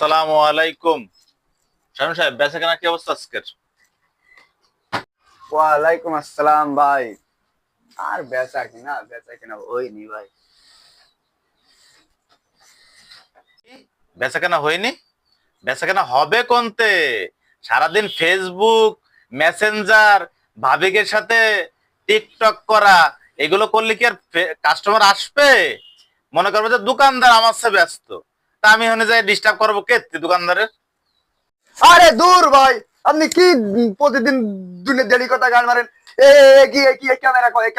আসসালামু আলাইকুম। শামীম সাহেব, বেচাকেনা কি অবস্থা আজকের? ওয়ালাইকুম আসসালাম ভাই। আর বেচা কিনা হয়নি ভাই। বেচাকেনা হয়নি? বেচাকেনা হবে কোনতে? সারাদিন ফেসবুক, মেসেঞ্জার, ভাবিকের সাথে টিকটক করা, এগুলো করলে কি আর কাস্টমার আসবে? মনে করবো যে দোকানদার আমার সাথে ব্যস্ত, তা আমি ওখানে যাই ডিস্টার্ব করবো কে দোকানদারের? আরে দূর ভাই, আপনি কি প্রতিদিন দুনিয়া দেরি কথা গান মারেন? এ কি কি ক্যামেরা কয়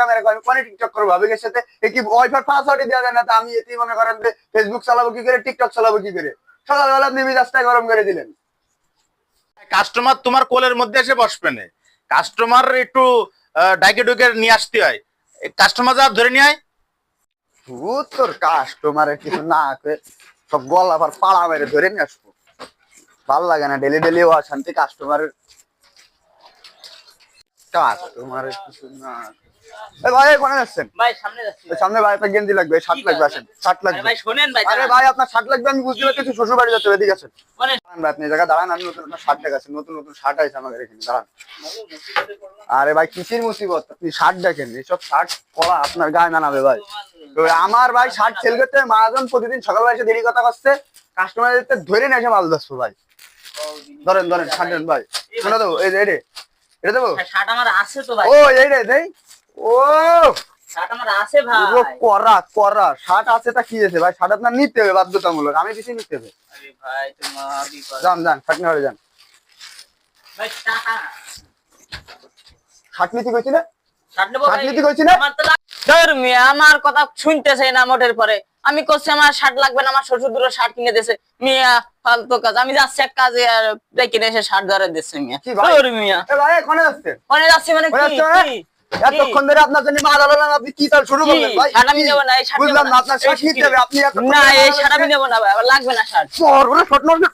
কোন টিকটক করবো ভাবিকের সাথে? এ কি ওয়াইফাই পাসওয়ার্ড দেওয়া যায় না? তা আমি এতেই মনে করেন যে ফেসবুক চালাবো কি করে, টিকটক চালাবো কি করে? সকালবেলা আপনি মেজাজটা গরম করে দিলেন। কাস্টমার তোমার কোলের মধ্যে এসে বসবে না, কাস্টমার একটু ডাইকে ডুকে নিয়ে আসতে হয়। কাস্টমার যা ধরে নিয়ে আয়। তোর কাস্টমারের কিছু না করে সব গলা আবার পাড়া মেরে ধরে নিয়ে আসবো। ভাল লাগে না ডেলি ডেলি অশান্তি কাস্টমারের কিছু না। ভাই কোনে যাচ্ছেন? ভাই সামনে যাচ্ছি সামনে ভাই একটা গেঞ্জি লাগবে, শার্ট লাগবে, আসেন শার্ট লাগবে। ভাই শুনেন ভাই, আরে ভাই আপনার শার্ট লাগবে আমি বুঝতে পারছি, শ্বশুর বাড়ি যাচ্ছে, এদিকে আছেন। বলেন। দাঁড়ান ভাই, আপনি জায়গা দাঁড়ান, আমি নতুন নতুন শার্ট দেখাচ্ছি, নতুন নতুন শার্ট আছে আমাদের এখানে, দাঁড়ান। আরে ভাই কিসের মুসিবত, আপনি শার্ট দেখেন, এইসব শার্ট পরা আপনার গায়ে মানাবে ভাই। তো আমার ভাই শার্ট সেল করতে মহাজন প্রতিদিন সকালবেলা এসে দেরি কথা করছে, কাস্টমারদের ধরে নিয়ে এসে মাল দিচ্ছো ভাই। ধরেন ধরেন শার্ট দেন ভাই, শোনা দেবো, এই যে এটা দেবো। শার্ট আমার আছে তো ভাই, ও এই রে দেই। ও শার্ট আমার আছে ভাই। পুরো করা করা শার্ট আছে, তা কি আছে ভাই? শার্ট আপনার নিতে হবে বাধ্যতামূলক, আমি বেশি নিতে হবে। আরে ভাই তোমার বিপদ। যান যান শার্ট নিয়ে যান। ভাই টাকা শার্ট নিতে কইছি না, শার্ট নেবো শার্ট ভাই। নিতে কইছি না। আমার তো ধর মিয়া আমার কথা শুনতেছে না মোটের পরে। আমি কইছি আমার শার্ট লাগবে না, আমার শ্বশুর দুটো শার্ট কিনে দিয়েছে। মিয়া ফালতু কাজ, আমি যাচ্ছি এক কাজে আর কিনে এসে শার্ট ধরে দিচ্ছে মিয়া। কি ভাই? ধর মিয়া এ ভাই কোনে যাচ্ছে? কোনে যাচ্ছি মানে কোনে কি? যাচ্ছে মানে? এতক্ষণ ধরে আপনার জন্য মাল আলালাম, আপনি কি তার শুরু করলেন ভাই? শার্ট আমি নেবো না, এই শার্ট বুঝলাম না, আপনার শার্ট নিতে হবে, আপনি এত না, এই শার্ট আমি নেবো না ভাই, আমার লাগবে না শার্ট। শহর বলে শর্ট নষ্ট